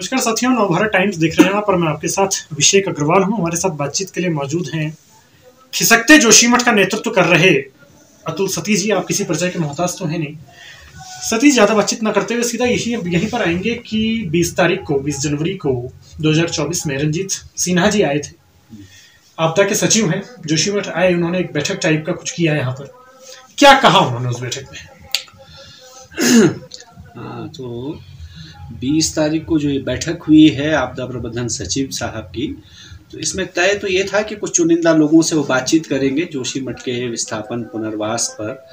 नमस्कार साथियों, नवभारत टाइम्स देख रहे हैं। यहाँ पर मैं आपके साथ अभिषेक अग्रवाल हूँ। हमारे साथ बातचीत के लिए मौजूद हैं खिसकते जोशीमठ का नेतृत्व कर रहे अतुल सतीश जी। आप किसी परिचय के मोहताज तो है नहीं। सतीश, ज्यादा बातचीत न करते हुए सीधा यहीं पर आएंगे कि 20 जनवरी को 2024 में रंजीत सिन्हा जी आए थे, आपदा के सचिव हैं, जोशीमठ आए। उन्होंने एक बैठक टाइप का कुछ किया यहाँ पर। क्या कहा उन्होंने उस बैठक में? हाँ, तो 20 तारीख को जो ये बैठक हुई है आपदा प्रबंधन सचिव साहब की, तो इसमें तय तो ये था कि कुछ चुनिंदा लोगों से वो बातचीत करेंगे जोशीमठ के विस्थापन पुनर्वास पर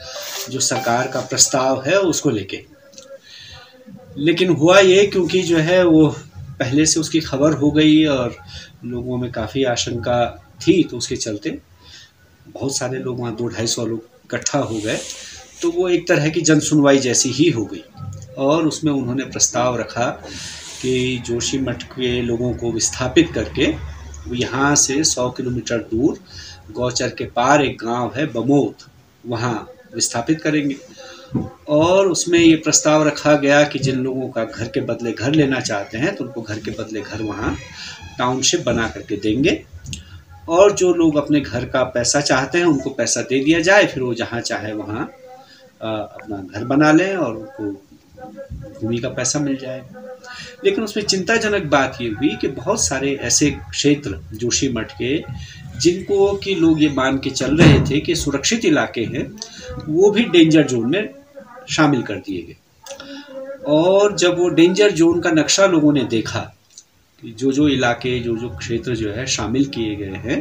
जो सरकार का प्रस्ताव है उसको लेके। लेकिन हुआ ये, क्योंकि जो है वो पहले से उसकी खबर हो गई और लोगों में काफ़ी आशंका थी, तो उसके चलते बहुत सारे लोग वहाँ 200-250 लोग इकट्ठा हो गए। तो वो एक तरह की जन सुनवाई जैसी ही हो गई और उसमें उन्होंने प्रस्ताव रखा कि जोशीमठ के लोगों को विस्थापित करके वो यहाँ से 100 किलोमीटर दूर गौचर के पार एक गांव है बमोत, वहाँ विस्थापित करेंगे। और उसमें ये प्रस्ताव रखा गया कि जिन लोगों का घर के बदले घर लेना चाहते हैं तो उनको घर के बदले घर वहाँ टाउनशिप बना करके देंगे, और जो लोग अपने घर का पैसा चाहते हैं उनको पैसा दे दिया जाए, फिर वो जहाँ चाहे वहाँ अपना घर बना लें और उनको भूमि का पैसा मिल जाएगा। लेकिन उसमें चिंताजनक बात ये हुई कि बहुत सारे ऐसे क्षेत्र जोशीमठ के जिनको कि लोग ये मान के चल रहे थे कि सुरक्षित इलाके हैं, वो भी डेंजर जोन में शामिल कर दिए गए। और जब वो डेंजर जोन का नक्शा लोगों ने देखा, जो इलाके जो क्षेत्र जो है शामिल किए गए हैं,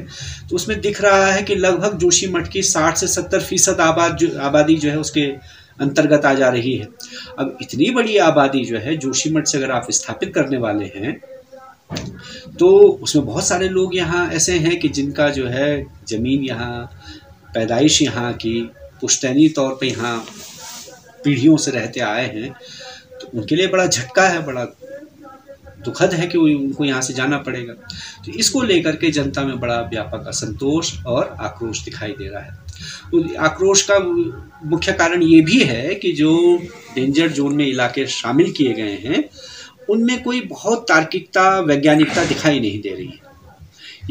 तो उसमें दिख रहा है कि लगभग जोशीमठ की 60 से 70% आबादी जो है उसके अंतर्गत आ जा रही है। अब इतनी बड़ी आबादी जो है जोशीमठ से अगर आप स्थापित करने वाले हैं, तो उसमें बहुत सारे लोग यहाँ ऐसे हैं कि जिनका जो है जमीन यहाँ, पैदाइश यहाँ की, पुश्तैनी तौर पे यहाँ पीढ़ियों से रहते आए हैं, तो उनके लिए बड़ा झटका है, बड़ा दुखद है कि उनको यहाँ से जाना पड़ेगा। तो इसको लेकर के जनता में बड़ा व्यापक असंतोष और आक्रोश दिखाई दे रहा है। तो आक्रोश का मुख्य कारण ये भी है कि जो डेंजर जोन में इलाके शामिल किए गए हैं उनमें कोई बहुत तार्किकता, वैज्ञानिकता दिखाई नहीं दे रही है।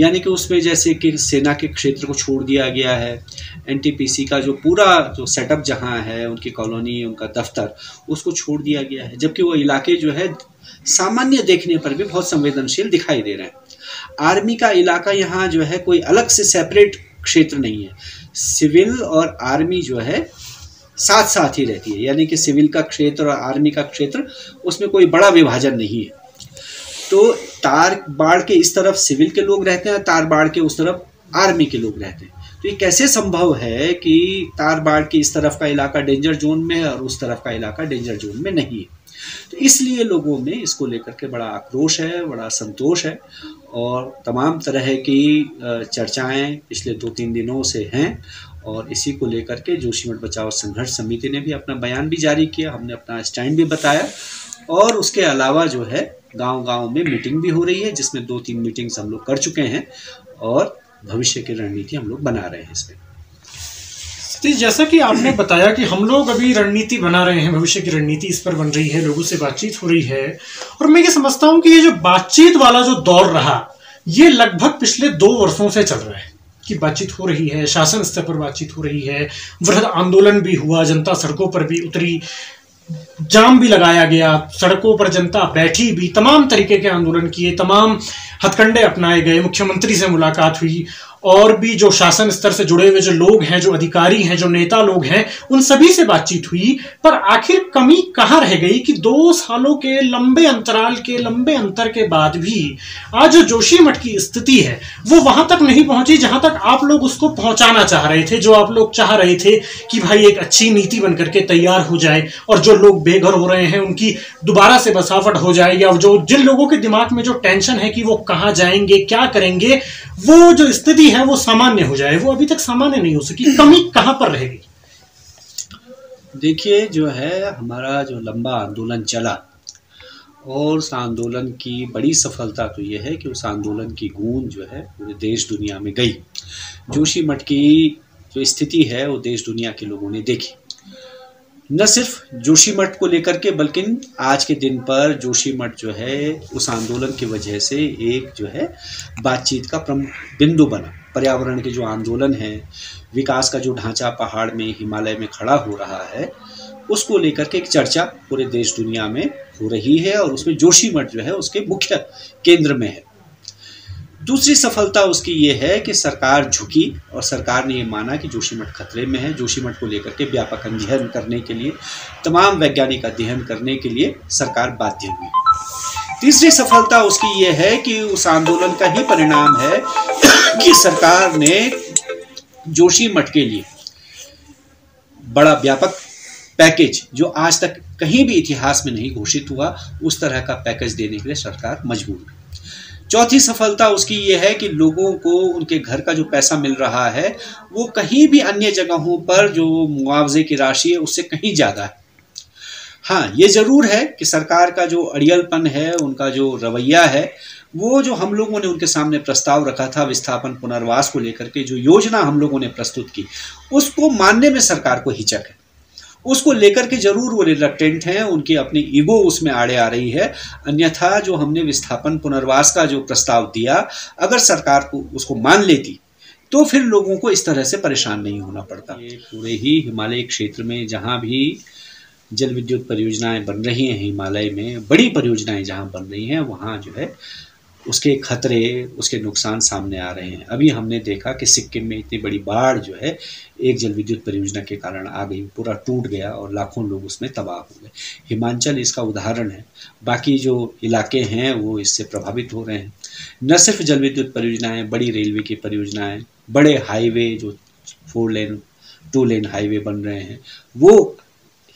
यानी कि उसमें जैसे कि सेना के क्षेत्र को छोड़ दिया गया है, एनटीपीसी का जो पूरा जो सेटअप जहाँ है, उनकी कॉलोनी, उनका दफ्तर, उसको छोड़ दिया गया है, जबकि वो इलाके जो है सामान्य देखने पर भी बहुत संवेदनशील दिखाई दे रहे हैं। आर्मी का इलाका यहाँ जो है कोई अलग से सेपरेट क्षेत्र नहीं है, सिविल और आर्मी जो है साथ साथ ही रहती है। यानी कि सिविल का क्षेत्र और आर्मी का क्षेत्र, उसमें कोई बड़ा विभाजन नहीं है। तो तार बाड़ के इस तरफ सिविल के लोग रहते हैं, तार बाड़ के उस तरफ आर्मी के लोग रहते हैं। तो ये कैसे संभव है कि तार बाड़ के इस तरफ का इलाका डेंजर जोन में है और उस तरफ का इलाका डेंजर जोन में नहीं है? तो इसलिए लोगों में इसको लेकर के बड़ा आक्रोश है, बड़ा संतोष है, और तमाम तरह की चर्चाएं पिछले 2-3 दिनों से हैं। और इसी को लेकर के जोशीमठ बचाओ संघर्ष समिति ने भी अपना बयान भी जारी किया, हमने अपना स्टैंड भी बताया, और उसके अलावा जो है गांव-गांव में मीटिंग भी हो रही है, जिसमें 2-3 मीटिंग्स हम लोग कर चुके हैं और भविष्य की रणनीति हम लोग बना रहे हैं इसमें। जैसा कि आपने बताया कि हम लोग अभी रणनीति बना रहे हैं, भविष्य की रणनीति इस पर बन रही है, लोगों से बातचीत हो रही है, और मैं ये समझता हूं कि ये जो बातचीत वाला जो दौर रहा, ये लगभग पिछले 2 वर्षों से चल रहा है कि बातचीत हो रही है, शासन स्तर पर बातचीत हो रही है, वृहद आंदोलन भी हुआ, जनता सड़कों पर भी उतरी, जाम भी लगाया गया, सड़कों पर जनता बैठी भी, तमाम तरीके के आंदोलन किए, तमाम हथकंडे अपनाए गए, मुख्यमंत्री से मुलाकात हुई, और भी जो शासन स्तर से जुड़े हुए जो लोग हैं, जो अधिकारी हैं, जो नेता लोग हैं, उन सभी से बातचीत हुई। पर आखिर कमी कहाँ रह गई कि 2 सालों के लंबे अंतर के बाद भी आज जो जोशीमठ की स्थिति है वो वहां तक नहीं पहुंची जहां तक आप लोग उसको पहुंचाना चाह रहे थे, जो आप लोग चाह रहे थे कि भाई एक अच्छी नीति बनकर के तैयार हो जाए और जो लोग बेघर हो रहे हैं उनकी दोबारा से बसावट हो जाए, या जो जिन लोगों के दिमाग में जो टेंशन है कि वो कहाँ जाएंगे, क्या करेंगे, वो जो स्थिति है वो सामान्य हो जाए। वो अभी तक सामान्य नहीं हो सकी। कमी कहां पर रहेगी? देखिए, जो है हमारा जो लंबा आंदोलन चला, और उस आंदोलन की बड़ी सफलता तो ये है कि उस आंदोलन की गूंज जो है पूरे देश दुनिया में गई। जोशीमठ की जो स्थिति है वो देश दुनिया के लोगों ने देखी। न सिर्फ जोशीमठ को लेकर के, बल्कि आज के दिन पर जोशीमठ जो है उस आंदोलन की वजह से एक जो है बातचीत का प्रमुख बिंदु बना। पर्यावरण के जो आंदोलन है, विकास का जो ढांचा पहाड़ में, हिमालय में खड़ा हो रहा है, उसको लेकर के एक चर्चा पूरे देश दुनिया में हो रही है और उसमें जोशीमठ जो है उसके मुख्य केंद्र में है। दूसरी सफलता उसकी ये है कि सरकार झुकी और सरकार ने ये माना कि जोशीमठ खतरे में है। जोशीमठ को लेकर के व्यापक अध्ययन करने के लिए, तमाम वैज्ञानिक अध्ययन करने के लिए सरकार बाध्य हुई। तीसरी सफलता उसकी ये है कि उस आंदोलन का ही परिणाम है कि सरकार ने जोशीमठ के लिए बड़ा व्यापक पैकेज, जो आज तक कहीं भी इतिहास में नहीं घोषित हुआ, उस तरह का पैकेज देने के लिए सरकार मजबूर हुई। चौथी सफलता उसकी ये है कि लोगों को उनके घर का जो पैसा मिल रहा है वो कहीं भी अन्य जगहों पर जो मुआवजे की राशि है उससे कहीं ज़्यादा है। हाँ, ये ज़रूर है कि सरकार का जो अड़ियलपन है, उनका जो रवैया है, वो जो हम लोगों ने उनके सामने प्रस्ताव रखा था विस्थापन पुनर्वास को लेकर के, जो योजना हम लोगों ने प्रस्तुत की, उसको मानने में सरकार को हिचक है। उसको लेकर के जरूर वो रिलक्टेंट हैं, उनकी अपनी ईगो उसमें आड़े आ रही है। अन्यथा जो हमने विस्थापन पुनर्वास का जो प्रस्ताव दिया, अगर सरकार को उसको मान लेती तो फिर लोगों को इस तरह से परेशान नहीं होना पड़ता। ये पूरे ही हिमालय क्षेत्र में जहाँ भी जल विद्युत परियोजनाएं बन रही हैं, हिमालय में बड़ी परियोजनाएं जहाँ बन रही हैं, वहाँ जो है उसके खतरे, उसके नुकसान सामने आ रहे हैं। अभी हमने देखा कि सिक्किम में इतनी बड़ी बाढ़ जो है एक जल विद्युत परियोजना के कारण आ गई, पूरा टूट गया और लाखों लोग उसमें तबाह हो गए। हिमाचल इसका उदाहरण है। बाकी जो इलाके हैं वो इससे प्रभावित हो रहे हैं। न सिर्फ जल विद्युत परियोजनाएं, बड़ी रेलवे की परियोजनाएं, बड़े हाईवे जो 4 लेन 2 लेन हाईवे बन रहे हैं, वो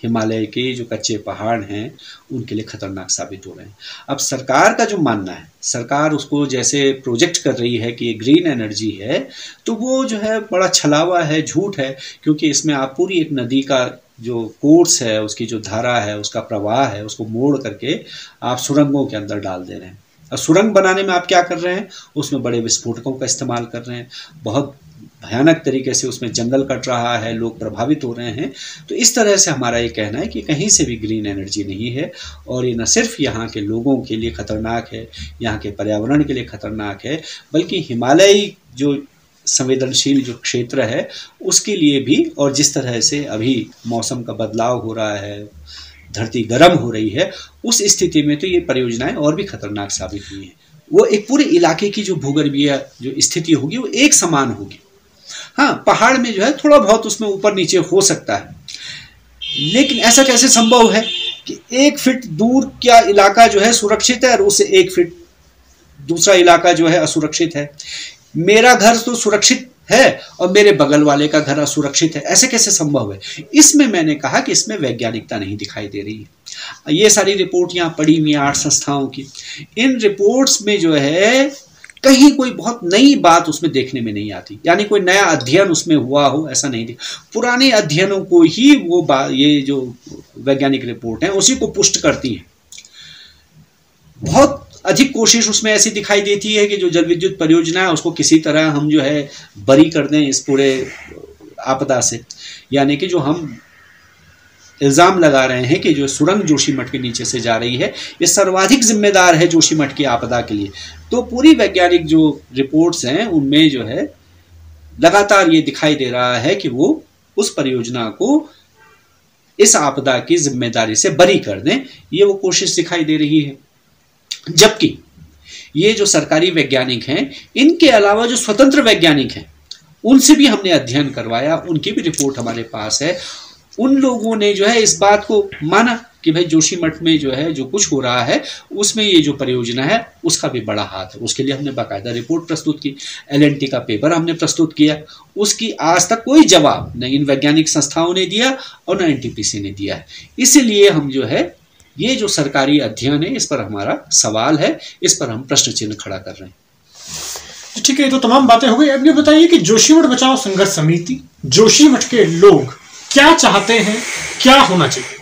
हिमालय के जो कच्चे पहाड़ हैं उनके लिए खतरनाक साबित हो रहे हैं। अब सरकार का जो मानना है, सरकार उसको जैसे प्रोजेक्ट कर रही है कि ये ग्रीन एनर्जी है, तो वो जो है बड़ा छलावा है, झूठ है, क्योंकि इसमें आप पूरी एक नदी का जो कोर्स है, उसकी जो धारा है, उसका प्रवाह है, उसको मोड़ करके आप सुरंगों के अंदर डाल दे रहे हैं। और सुरंग बनाने में आप क्या कर रहे हैं, उसमें बड़े विस्फोटकों का इस्तेमाल कर रहे हैं, बहुत भयानक तरीके से उसमें जंगल कट रहा है, लोग प्रभावित हो रहे हैं। तो इस तरह से हमारा ये कहना है कि कहीं से भी ग्रीन एनर्जी नहीं है और ये न सिर्फ यहाँ के लोगों के लिए खतरनाक है, यहाँ के पर्यावरण के लिए खतरनाक है, बल्कि हिमालयी जो संवेदनशील जो क्षेत्र है उसके लिए भी। और जिस तरह से अभी मौसम का बदलाव हो रहा है, धरती गर्म हो रही है, उस स्थिति में तो ये परियोजनाएं और भी खतरनाक साबित हुई हैं। वो एक पूरे इलाके की जो भूगर्भीय जो स्थिति होगी वो एक समान होगी। हाँ, पहाड़ में जो है थोड़ा बहुत उसमें ऊपर नीचे हो सकता है, लेकिन ऐसा कैसे संभव है कि 1 फीट दूर क्या इलाका जो है सुरक्षित है और उससे 1 फीट दूसरा इलाका जो है असुरक्षित है। मेरा घर तो सुरक्षित है और मेरे बगल वाले का घर असुरक्षित है, ऐसे कैसे संभव है? इसमें मैंने कहा कि इसमें वैज्ञानिकता नहीं दिखाई दे रही है। ये सारी रिपोर्ट यहाँ पड़ी हुई 8 संस्थाओं की, इन रिपोर्ट्स में जो है कहीं कोई बहुत नई बात उसमें देखने में नहीं आती, यानी कोई नया अध्ययन उसमें हुआ हो ऐसा नहीं दिख। पुराने अध्ययनों को ही वो ये जो वैज्ञानिक रिपोर्ट है उसी को पुष्ट करती है। बहुत अधिक कोशिश उसमें ऐसी दिखाई देती है कि जो जल विद्युत परियोजना है उसको किसी तरह हम जो है बरी कर दें इस पूरे आपदा से, यानी कि जो हम इल्ज़ाम लगा रहे हैं कि जो सुरंग जोशीमठ के नीचे से जा रही है ये सर्वाधिक जिम्मेदार है जोशीमठ की आपदा के लिए। तो पूरी वैज्ञानिक जो रिपोर्ट्स हैं उनमें जो है लगातार ये दिखाई दे रहा है कि वो उस परियोजना को इस आपदा की जिम्मेदारी से बरी कर दें, ये वो कोशिश दिखाई दे रही है। जबकि ये जो सरकारी वैज्ञानिक हैं, इनके अलावा जो स्वतंत्र वैज्ञानिक हैं उनसे भी हमने अध्ययन करवाया, उनकी भी रिपोर्ट हमारे पास है। उन लोगों ने जो है इस बात को माना कि भाई जोशीमठ में जो है जो कुछ हो रहा है उसमें ये जो परियोजना है उसका भी बड़ा हाथ है। उसके लिए हमने बाकायदा रिपोर्ट प्रस्तुत की, LNT का पेपर हमने प्रस्तुत किया। उसकी आज तक कोई जवाब न इन वैज्ञानिक संस्थाओं ने दिया और न NTPC ने दिया है। इसीलिए हम जो है ये जो सरकारी अध्ययन है इस पर हमारा सवाल है, इस पर हम प्रश्न चिन्ह खड़ा कर रहे हैं। ठीक है, ये तो तमाम बातें हो गई। अब ये बताइए कि जोशीमठ बचाओ संघर्ष समिति, जोशीमठ के लोग क्या चाहते हैं, क्या होना चाहिए?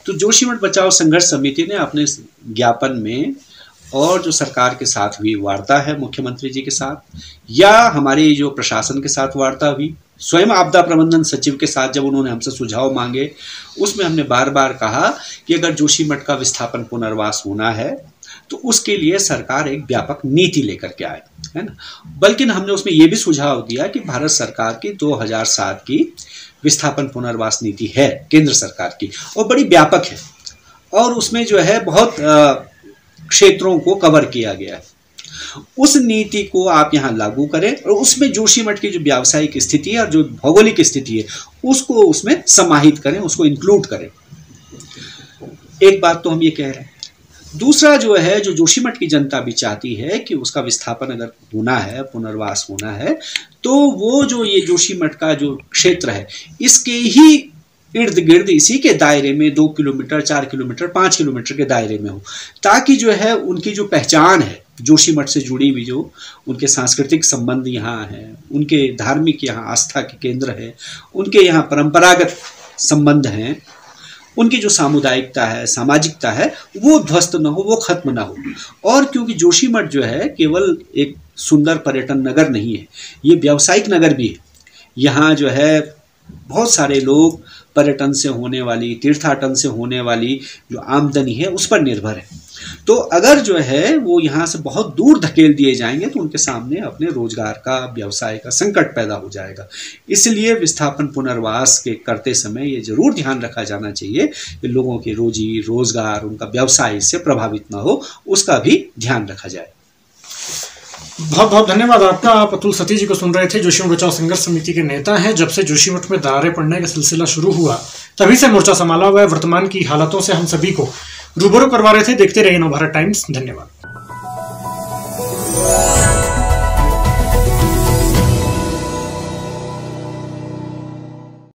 तो जोशीमठ बचाओ संघर्ष समिति ने अपने ज्ञापन में और जो सरकार के साथ हुई वार्ता है मुख्यमंत्री जी के साथ, या हमारे जो प्रशासन के साथ वार्ता हुई, स्वयं आपदा प्रबंधन सचिव के साथ जब उन्होंने हमसे सुझाव मांगे, उसमें हमने बार बार कहा कि अगर जोशीमठ का विस्थापन पुनर्वास होना है तो उसके लिए सरकार एक व्यापक नीति लेकर के आए, है ना। बल्कि हमने उसमें यह भी सुझाव दिया कि भारत सरकार की 2007 की विस्थापन पुनर्वास नीति है केंद्र सरकार की, और बड़ी व्यापक है, और उसमें जो है बहुत क्षेत्रों को कवर किया गया है। उस नीति को आप यहाँ लागू करें और उसमें जोशीमठ की जो व्यावसायिक स्थिति है और जो भौगोलिक स्थिति है उसको उसमें समाहित करें, उसको इंक्लूड करें। एक बात तो हम ये कह रहे हैं। दूसरा जो है, जो जोशीमठ की जनता भी चाहती है कि उसका विस्थापन अगर होना है, पुनर्वास होना है, तो वो जो ये जोशीमठ का जो क्षेत्र है इसके ही इर्द गिर्द, इसी के दायरे में 2 किलोमीटर, 4 किलोमीटर, 5 किलोमीटर के दायरे में हो, ताकि जो है उनकी जो पहचान है जोशीमठ से जुड़ी हुई, जो उनके सांस्कृतिक संबंध यहाँ हैं, उनके धार्मिक यहाँ आस्था के केंद्र है, उनके यहाँ परंपरागत संबंध हैं, उनकी जो सामुदायिकता है, सामाजिकता है, वो ध्वस्त न हो, वो खत्म ना हो। और क्योंकि जोशीमठ जो है केवल एक सुंदर पर्यटन नगर नहीं है, ये व्यावसायिक नगर भी है। यहाँ जो है बहुत सारे लोग पर्यटन से होने वाली, तीर्थाटन से होने वाली जो आमदनी है उस पर निर्भर है। तो अगर जो है वो यहाँ से बहुत दूर धकेल दिए जाएंगे तो उनके सामने अपने रोजगार का, व्यवसाय का संकट पैदा हो जाएगा। इसलिए विस्थापन पुनर्वास के करते समय ये जरूर ध्यान रखा जाना चाहिए कि लोगों की रोजी रोजगार, उनका व्यवसाय इससे प्रभावित ना हो, उसका भी ध्यान रखा जाए। बहुत बहुत धन्यवाद आपका। आप अतुल सती जी को सुन रहे थे, जोशीमठ बचाओ संघर्ष समिति के नेता हैं। जब से जोशीमठ में दरारें पड़ने का सिलसिला शुरू हुआ तभी से मोर्चा संभाला हुआ है। वर्तमान की हालातों से हम सभी को रूबरू करवा रहे थे। देखते रहिए नवभारत टाइम्स। धन्यवाद।